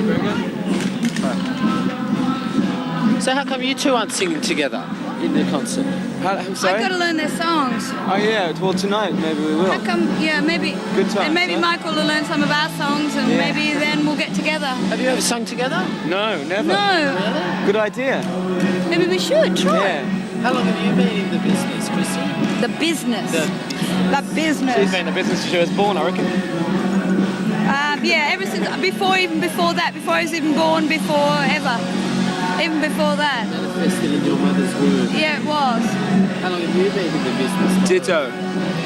Very good. So how come you two aren't singing together in the concert? I'm sorry? I've got to learn their songs. Oh yeah, well tonight maybe we will. How come, maybe. Good time, And maybe huh? Michael will learn some of our songs and Yeah. maybe then we'll get together. Have you ever sung together? No, never. No, Good idea. maybe we should try. Yeah. How long have you been in the business, Chrissy? The business. The- The business. She's been in the business since she was born, I reckon. Ever since, before I was even born, even before that. Manifested in your mother's womb. Yeah, it was. How long have you been in the business? Ditto.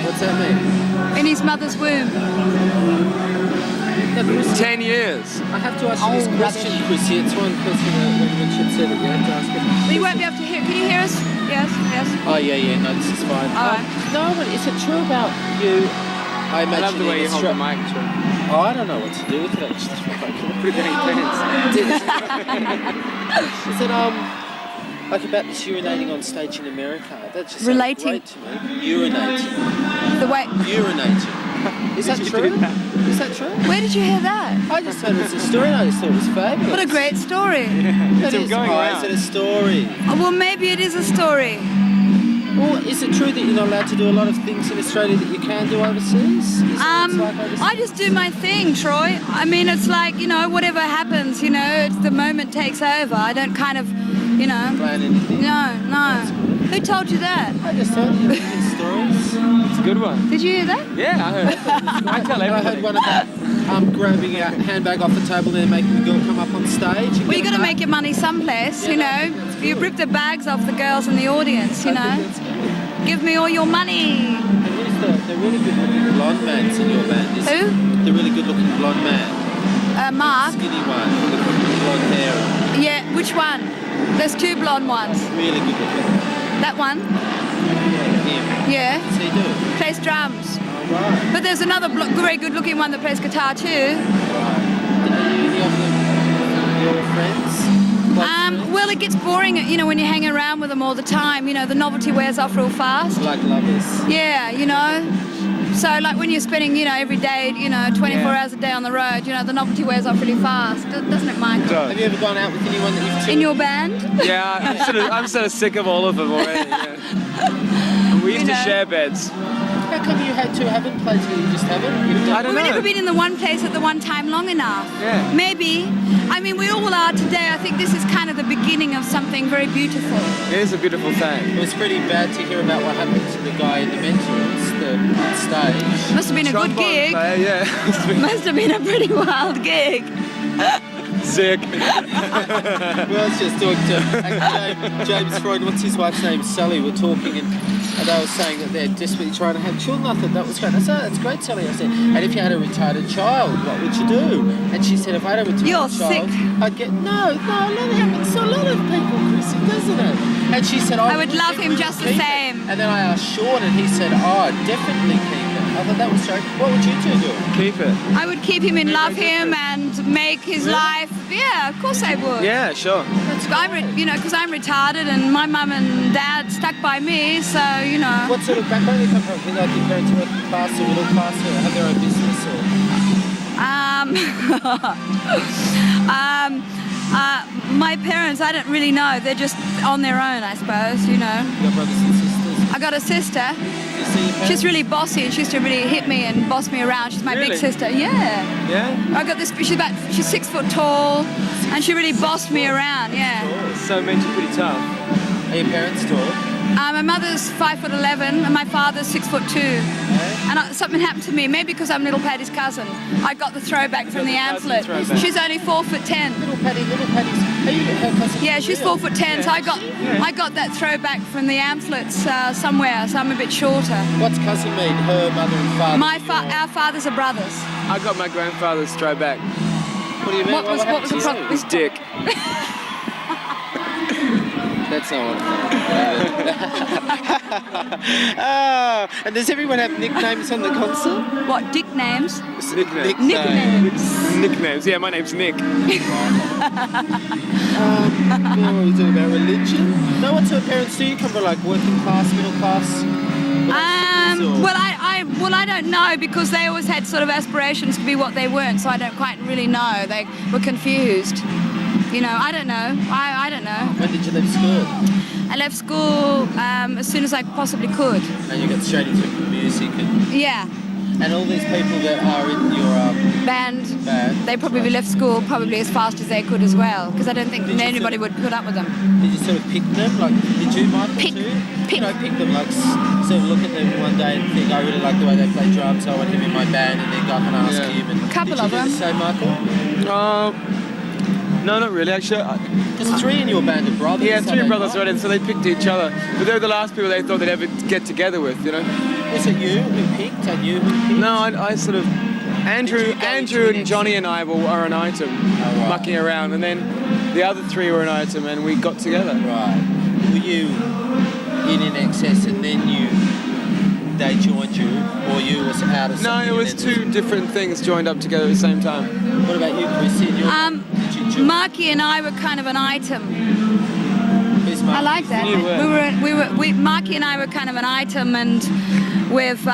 What's that mean? In his mother's womb. No, Chrissy, 10 years. I have to ask you this question, Chrissy. It's one question that Richard said that you have to ask him. We won't be able to hear. Can you hear us? Yes. Oh, yeah, no, this is fine. All right. No, but is it true about you? I I imagine love the way you hold the mic. Oh, I don't know what to do with it. It's just Put it in your pants. Is it like about this urinating on stage in America? That just sounds Relating. great to me. Urinating. The way. Urinating. Is that true? Is that true? Where did you hear that? I just heard it was a story and I just thought it was fabulous. What a great story. It still is. going Oh, around. is it a story? Oh, well, maybe it is a story. Well, is it true that you're not allowed to do a lot of things in Australia that you can do overseas? Is that what it's like overseas? I just do my thing, Troy. I mean, it's like, whatever happens, it's the moment takes over. I don't kind of, Plan anything? No. Who told you that? I just heard you reading stories. It's a good one. Did you hear that? Yeah, I heard. I tell And I heard everybody. one about grabbing a handbag off the table and then making the girl come up on stage. Well, you got to make your money someplace, that's You rip the bags off the girls in the audience, Give me all your money. And who's the really good looking blonde man in your band? Who? The really good looking blonde man. Mark. Skinny one with the blonde hair. Yeah, which one? There's two blonde ones. Really good looking. That one? Yeah, him. Yeah. What's he do? Plays drums. Oh, right. But there's another very good looking one that plays guitar too. Are you any of them your friends? Well, it gets boring, when you hang around with them all the time. The novelty wears off real fast. Like lovers. Yeah, So, like when you're spending, every day, 24 hours a day on the road, the novelty wears off really fast, doesn't it, Michael? Does. Have you ever gone out with anyone that you've In your band? Yeah, I'm sort of sick of all of them already. Yeah. We used to share beds. How come you haven't played together? You just haven't? I don't We've know. never been in the one place at the one time long enough. Yeah. Maybe. I mean, we all are today. I think this is kind of the beginning of something very beautiful. It is a beautiful thing. It was pretty bad to hear about what happened to the guy in the mentors, on stage. Must have been a good Trombone gig. player, yeah. Must have been a pretty wild gig. Sick. Well, I was just talking to James Freud, what's his wife's name? Sally, we're talking and they were saying that they're desperately trying to have children. I thought that was great. I said, oh, that's great, Sally. I said, and if you had a retarded child, what would you do? And she said, if I had a retarded You're child, sick. I'd get, no, that happens to a lot of people, Chrissy, doesn't it? And she said, I would love him just the keep it. same. And then I asked Sean and he said, oh, definitely keep it. I thought that was great. What would you two do? Keep it. I would keep him and love him and make his life. Yeah, of course I would. Yeah, sure. Because I'm retarded and my mum and dad stuck by me, so What sort of background do you come from? Do you like your parents working class or middle class or have their own business or? My parents, I don't really know. They're just on their own, I suppose. Your brothers and sisters? I got a sister. Do you see your parents? She's really bossy and she used to really hit me and boss me around. She's my Really? big sister. Yeah. Yeah? I got this. She's 6 foot tall, and she really bossed me around. Yeah. So it meant you're pretty tough. Are your parents tall? My mother's 5'11" and my father's 6'2". And something happened to me, maybe because I'm little Paddy's cousin. I got the throwback from the the cousin amplet. throwback. She's only 4'10". Little Paddy's. Are you her cousin? Yeah, she's Real? 4'10", so I got that throwback from the amplets somewhere, so I'm a bit shorter. What's cousin mean? Her mother and father? Our fathers are brothers. I got my grandfather's throwback. What do you mean? What was the problem? His dick. That's not what and does everyone have nicknames on the concert? What, dick names? Nicknames. Nicknames. Yeah, my name's Nick. What are we talking about? Religion? No, what sort of parents do you come from? Like working class, middle class? or? Well, I don't know because they always had sort of aspirations to be what they weren't, so I don't quite really know. They were confused. You know, I don't know. I don't know. When did you leave school? I left school as soon as I possibly could. And you got straight into music and... Yeah. And all these people that are in your Band. band, They probably left school probably as fast as they could as well, because I don't think Did you anybody sort would put up with them. did you sort of pick them? Like, did you, Michael, Pick- too? pick. You know, pick them, like, sort of look at them one day and think, I really like the way they play drums, so I want him in my band, and then go up and ask Yeah. him. And Couple did you of do them. the same, Michael? No, not really. Actually, There's three in your band of brothers. yeah, so three they brothers, might- right? And so they picked each other. But they were the last people they thought they'd ever get together with, you know? Was it you who picked? And you who picked? No, I sort of... Andrew Did you go into Andrew the and next- Johnny and I were an item, right. mucking around. And then the other three were an item and we got together. Right. Were you in excess and then they joined you, or you was out of No, something? it was and then- two different things joined up together at the same time. What about you, Chris? Did you join? Marky and I were kind of an item. Who's Mark? I like that. You were. Marky and I were kind of an item, and we've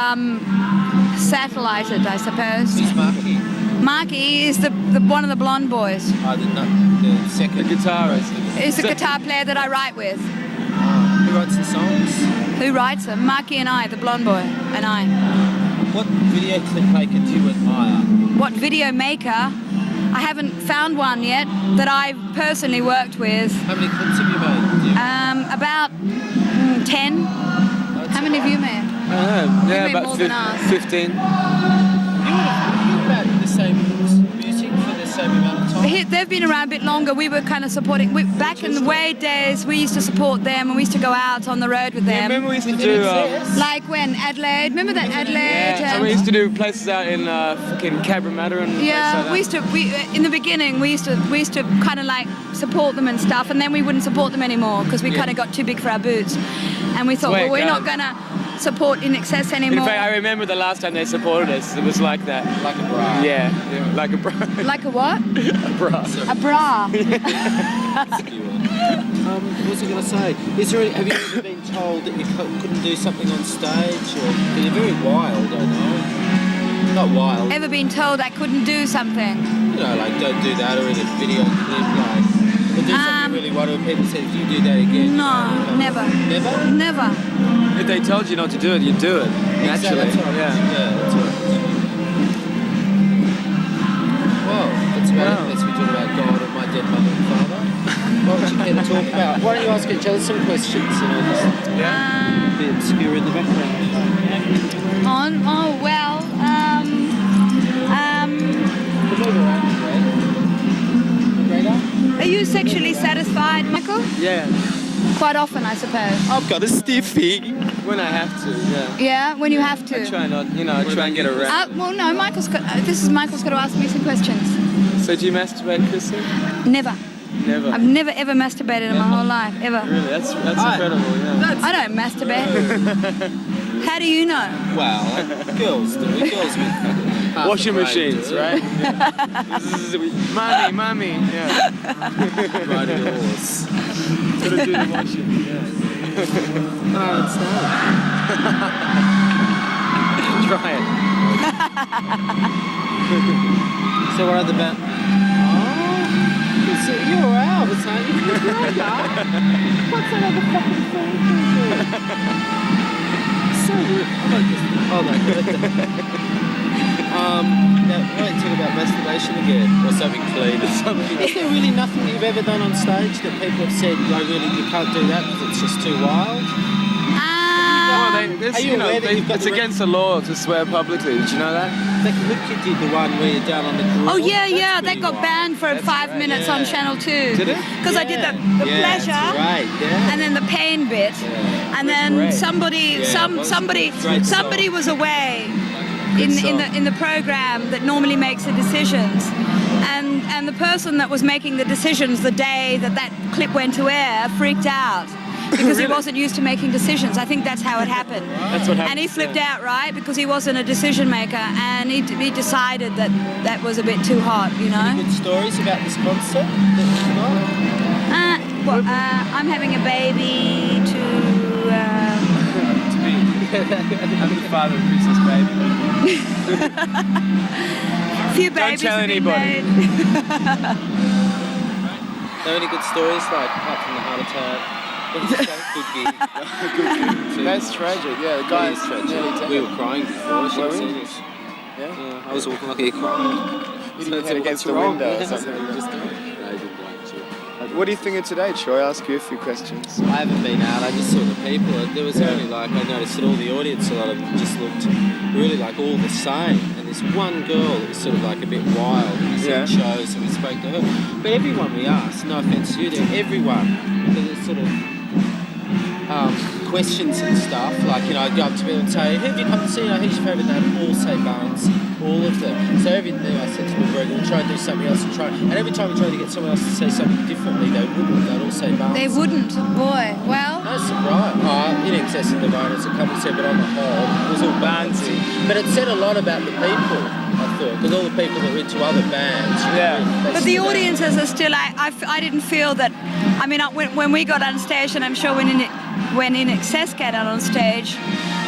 satellited, I suppose. Who's Marky? Marky is the one of the blonde boys. I did not. The second The guitarist. He's the So- guitar player that I write with. Who writes the songs? Who writes them? Marky and I, the blonde boy, and I. What video clip maker do you admire? What video maker? I haven't found one yet that I've personally worked with. How many clips have you made? Do you- About 10. How many have you made? I don't know. Yeah, made about more than us. 15. You about the same music for the same amount of time? They've been around a bit longer. We were kind of supporting. Back in the way days, we used to support them and we used to go out on the road with Yeah, them. remember we used to With do... NXS? Like when Adelaide, remember that Adelaide? yeah, so we used to do places out in fucking Cabramatta and places Yeah, like that. we used to. In the beginning, we used to kind of like support them and stuff, and then we wouldn't support them anymore because we kind of got too big for our boots, and we thought, the way well, it we're not goes. gonna support In Excess In anymore. fact, I remember the last time they supported us. It was like that. Like a bra. Yeah, like a bra. Like a what? a bra. A bra. What was I going to say? Have you ever been told that you couldn't do something on stage? Or you're very wild, I know. Not wild. Ever been told I couldn't do something? You know, like don't do that, or in a video clip, like. Or do something really wild when people say, if you do that again. No, never. Never? Never. If they told you not to do it, you'd do it. Naturally. That's right. Yeah. That's right. Well, that's about it. Unless we talk about God or my dead mother and father. What would you care to talk about? Why don't you ask each other some questions? You know, just a bit obscure in the background. We'll move around, right? Are you sexually satisfied, Michael? Yeah. Quite often, I suppose. I've got a stiffy. When I have to, yeah. Yeah, when you have to. I try not, I try and get around. Well, no, Michael's got to ask me some questions. So do you masturbate, Chrissy? Never. Never. I've never ever masturbated in my whole life, ever. Really? That's incredible, yeah. I don't masturbate. How do you know? Well, girls do. Girls with half Washing the brain machines, do. right? Yeah. Mommy, yeah. Riding a horse. Gotta do the washing, yeah. Oh, it's Try it. So what other band? Oh, so you're out, it's not you. What's that other fucking thing? So rude. Hold on. Now, why don't you talk about masturbation again? Or something clean or something. Is there really nothing you've ever done on stage that people have said, you can't do that because it's just too wild? Are you aware that you've got it's the against the law to swear publicly. Did you know that? Like, look, you did the one where you're down on the grill. Oh yeah, That's yeah, pretty that got wild. banned for 5 minutes on Channel 2. Did it? Because I did the pleasure, Right, yeah. and then the pain bit, and then great. somebody Great was away in the program that normally makes the decisions, and the person that was making the decisions the day that clip went to air freaked out. Because he wasn't used to making decisions. I think that's how it happened. That's what happened. And he flipped out, right? Because he wasn't a decision maker, and he decided that was a bit too hot, you know. Any good stories about this concert that you've got? I'm having a baby to I'm the father of Princess Baby. Few Don't babies tell have been anybody. made. There any good stories, like apart from the heart attack? Good gig. That's tragic. Yeah, the guy is tragic. nearly dead. We were crying before. She Were was we? seen us. Yeah. Yeah, I was walking like a crying. You didn't head against the window or something. No, I didn't like to. What do you think of today, Troy? I'll ask you a few questions. I haven't been out. I just saw the people. There was only like I noticed that all the audience, a lot of them just looked really like all the same. And this one girl that was sort of like a bit wild. We sort of chose and we spoke to her. But everyone we asked, no offense to you, everyone, there was sort of questions and stuff. Like I'd go up to people and say, "Who have you come to see? Who's your favourite?" They'd all say Barnes. All of them. So everything I said to them, we'll try and do something else and try. And every time we tried to get someone else to say something differently, they wouldn't. They'd all say Barnes. They wouldn't. Boy, well. No surprise. In excess of Divinyls, a couple said, but on the whole, it was all Barnesy. But it said a lot about the people, I thought, because all the people that were into other bands. But the audiences are still. I didn't feel that. I mean, when we got on stage, and I'm sure when In Excess got out on stage,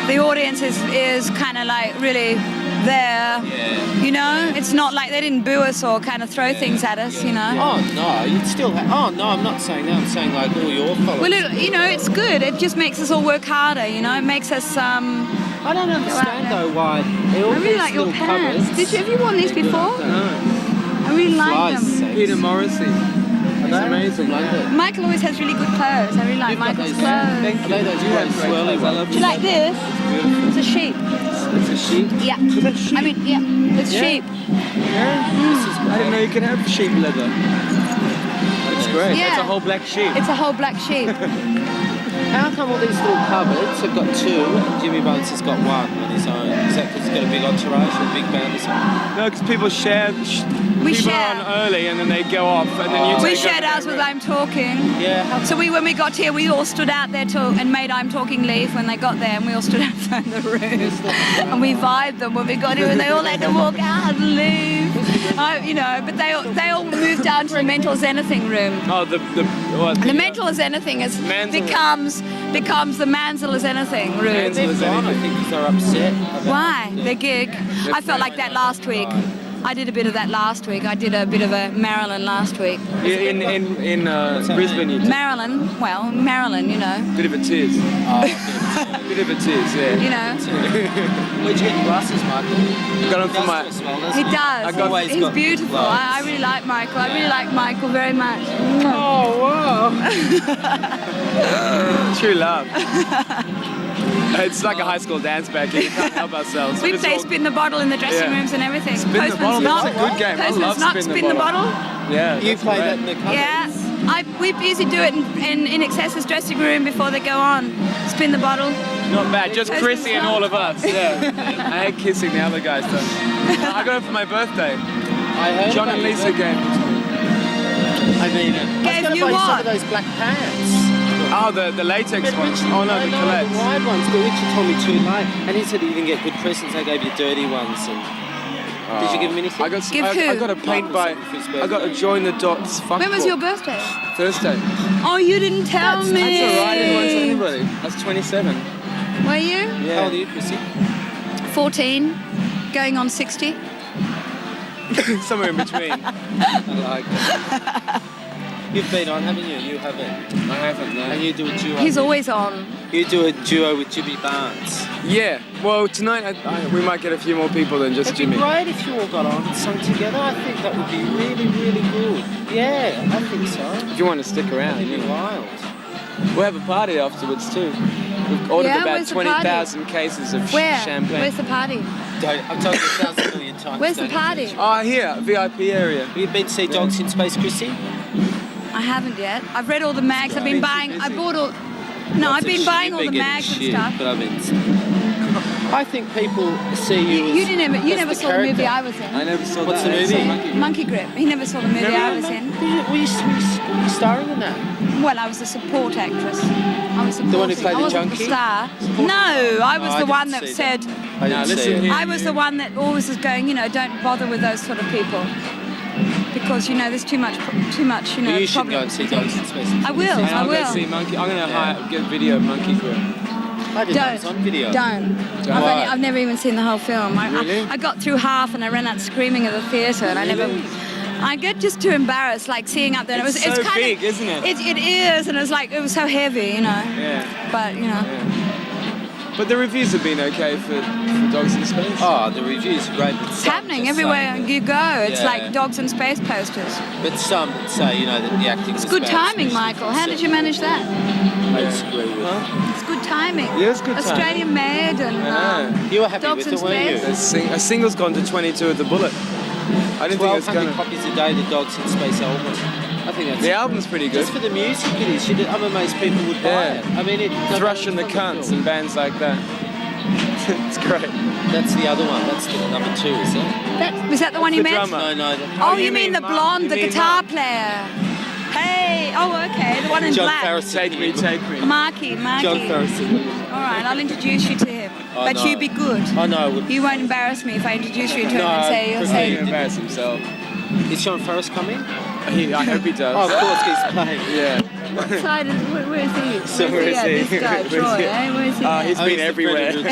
the audience is kind of like really there. Yeah. You know, it's not like they didn't boo us or kind of throw things at us. You know. Oh no, you'd still have. Oh no, I'm not saying that. I'm saying like all your followers. Well, it's good. It just makes us all work harder. You know, it makes us. I don't understand though why. They all I really like your pants. Have you worn these before? No. I really like them. Peter Morrissey. It's amazing. Michael always has really good clothes. I really like Michael's clothes. Thank you. Those great swirly ones. Do you like this? It's a sheep. It's a sheep? Yeah. Is that sheep? I mean, yeah, it's sheep. Yeah? I didn't know you could have sheep leather. That's great. Yeah. It's a whole black sheep. It's a whole black sheep. How come all these little cupboards have got two and Jimmy Bones has got one on his own? Is that because he's got a big entourage or a big band or something? No, because people share. We people share. are on early and then they go off and then you take We shared over ours with their I'm Talking. Yeah. So when we got here, we all stood out there and made I'm Talking leave when they got there, and we all stood outside the room. And we vibed them when we got here, and they all had to walk out and leave. But they all moved down to the Mental Zenithing room. Oh, the Mental Zenithing becomes the Mansell Zenithing room. Mansell They're gone, I think, because they're upset. Why? Their gig. I felt like that last week. I did a bit of that last week. I did a bit of a Maryland last week. In Brisbane, you did. Maryland, you know. Bit of a tears. Bit of a tears, yeah. You know. Where'd you get your glasses, Michael? Got them for my. He does. He's beautiful. I really like Michael. I really like Michael very much. Oh, wow. True love. It's like a high school dance back here. We can't help ourselves. We play spin the bottle in the dressing rooms and everything. Spin the bottle. That's a good game. I love spin the bottle. Yeah. You play that in the cupboard? Yeah. We usually do it in Excess's dressing room before they go on. Spin the bottle. Not bad. Just Chrissy and all of us. Yeah. I hate kissing the other guys though. I got it for my birthday. I heard John about and Lisa your gave it to me. I mean, I was Gave going to you buy you some what? of those black pants. Oh, the latex ones. Oh no, the the Colettes. wide ones, but Richard told me too late. And he said he didn't get good presents, they gave you dirty ones. And did you give him anything? I got Give who? I got a paint by. I got a join the dots. Fuck When was book. your birthday? Thursday. Oh, you didn't tell me. That's alright. I didn't want to tell anybody. I was 27. Were you? Yeah. How old are you, Chrissy? 14, going on 60. Somewhere in between. I like that. You've been on, haven't you? You haven't. I haven't, no. And you do a duo. He's always on. You do a duo with Jimmy Barnes. Yeah. Well, tonight we might get a few more people than just It'd Jimmy. be great if you all got on and sung together. I think that would be really, really good. Yeah, I think so. If you want to stick around, It'd be wild. we'll have a party afterwards too. We've ordered Yeah, about where's the party? 20,000 cases of Where? champagne. Where's the party? I've told you 1,000 million times. Where's the don't you? party? Oh, here, VIP area. Have you been to see Dogs in Space, Chrissy? I haven't yet. I've read all the mags. I've been buying. I bought all. No, I've been buying all the mags and stuff. But I think people see you as You never the saw the movie character. I was in. I never saw What's that. the I saw movie? Monkey Grip. He never saw the movie I was in. Were you starring in that? Well, I was a support actress. I was The one who played I the wasn't junkie? star. No, I was Oh, I the one didn't that see said. I Now didn't see listen it. here. I was the one that always was going. Don't bother with those sort of people because there's too much. Well, you should go and problems. see Dogs in Space. I will. And I I'll go will. see Monkey. I'm gonna get video of Monkey Grip. I didn't know it was on video. Don't. Why? I've never even seen the whole film. Really? I got through half and I ran out screaming at the theatre, and I never. I get just too embarrassed, like seeing up there. And It's so kind big, of, isn't it? It is, and it was so heavy, you know. Yeah. But you know. But the reviews have been okay for Dogs in Space. Oh, the reviews are great. But It's some happening just everywhere say that- you go. It's Yeah. like dogs in space posters. But some say, you know, that the acting It's was good bad, timing, especially Michael. for How did you manage that? I disagree with. Huh? It's good timing. Yeah, it's good timing. Australian made and I know. You were happy Dogs with in it, weren't you? Space. A single's gone to 22 at the Bullet. I didn't think it was 1,200 gonna. copies a day, the Dogs in Space album. I think that's The album's pretty good. just for the music it is. I'm amazed people would buy Yeah. it. I mean, Thrush and the Cunts and bands like that. It's great. That's the other one. That's the number 2, is it? Was that the one you the meant? drummer. No. Oh, you you mean mean the Mark? blonde, You the mean guitar Mark? player? Hey, okay, the one in John black. Farris. Take me. Marky. John Farrison. All right, I'll introduce you to him. Oh, But no. you be good. Oh no, I wouldn't. You won't embarrass me if I introduce you to him No, and say, I you'll He say, didn't embarrass himself. Is John Farris coming? I hope he does. Oh, of course, he's playing. Yeah. what side is, where is he? So where is he? This guy, Where's Troy, he? eh? Where is he? Oh, he's Oh, been he's the everywhere. friend of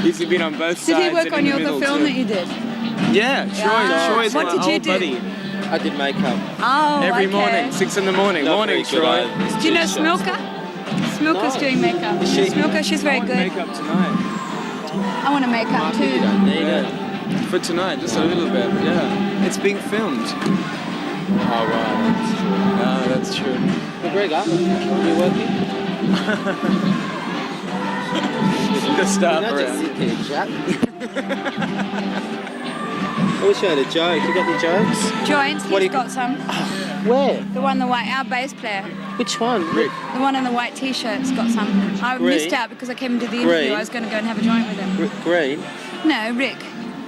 Richard's. He's been on both Did sides. he work and on in you the with the middle film too. that you did? Yeah, Troy's What my did you old do? buddy. I did makeup. Oh, Every okay. morning, 6 in the morning. Not Morning, very good, Troy. it's Do you know 2 shots. Smilka? Smilka's No. doing makeup. Is she? Smilka, she's very I want good. makeup tonight. I want to make up Marky, you too. don't need it. Yeah. For tonight, just a little bit. Yeah. It's being filmed. Oh, right, that's true. No, that's true. McGregor, you working? Just stop Not just around. sit there, Jack. I wish I had a joke. You got any jokes? Joints, What do he's you- got some. Where? The one, our bass player. Which one? Rick. The one in the white t-shirt's got some. I Green. missed out because I came to the interview. Green. I was going to go and have a joint with him. Green? No, Rick.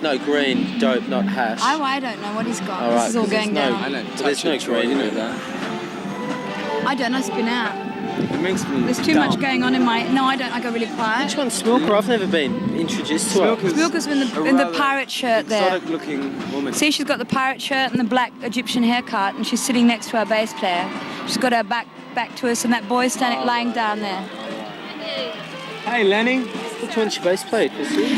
No, green, dope, not hash. I don't know what he's got. All This right, is all 'cause there's going no- down. I don't But there's touch no it, Troy, green you in know it. that. I don't know, spin out. It makes me There's too dumb. much going on in my... No, I don't. I go really quiet. Which one's Smilker? I've never been introduced to her. Smilka's in the pirate shirt there. Exotic looking woman. See, she's got the pirate shirt and the black Egyptian haircut, and she's sitting next to our bass player. She's got her back to us, and that boy's standing lying down there. Hey, Lenny. Which one's your bass player?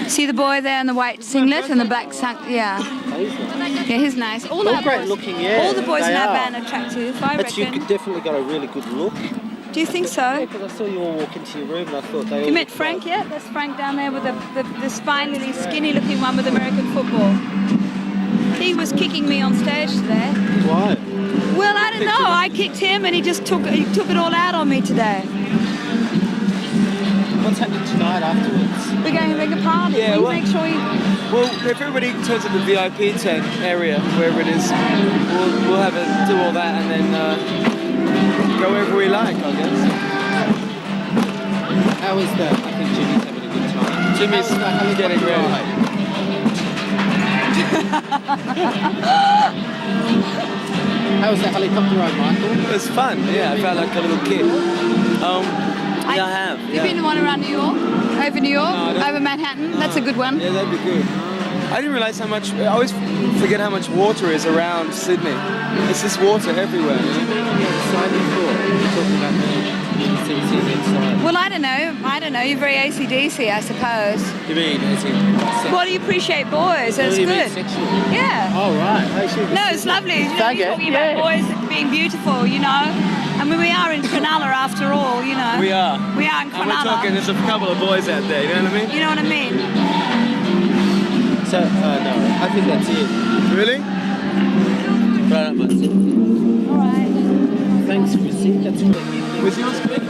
See the boy there in the white singlet and the black yeah. Yeah, he's nice. All All our great boys, looking, yeah. all the boys they in our are. band are attractive, I But reckon. you've definitely got a really good look. Do you think Yeah, so? because I saw you all walk into your room and I thought they all You met looked Frank like- yet? That's Frank down there with the spiny, skinny looking one with American football. He was kicking me on stage today. Why? Well, I don't know. I kicked him and he took it all out on me today. What's happening tonight afterwards? We're going to make a party. Yeah, You well- make sure you... Well, if everybody turns to the VIP tent area, wherever it is, we'll have a do all that and then go wherever we like, I guess. How is that? I think Jimmy's having a good time. Jimmy's How was the helicopter getting ready. ride? How was the helicopter ride, Michael? It was fun, yeah. I felt like a little kid. Yeah, I have. You've Yeah. been the one around New York? Over New York? No, I don't- Over Manhattan? That's a good one. Yeah, that'd be good. I didn't realize how much. I always forget how much water is around Sydney. It's just water everywhere. You know? Yeah, the side before. We're talking about the CC inside. Well, I don't know. You're very AC/DC, I suppose. You mean as in sex? Well, you appreciate boys. That's What do you mean, good. sexual? Yeah. Oh, right. I see. No, it's lovely. You know, Faggot, you're talking about yeah. boys being beautiful, you know. I mean, we are in Cronulla after all, you know. We are. We are in And we're talking. Cronulla. There's a couple of boys out there. You know what I mean? You know what I mean? So, no, I think that's it. Really? Right up my seat. All right. Thanks, Chrissy. That's great. Was yours big?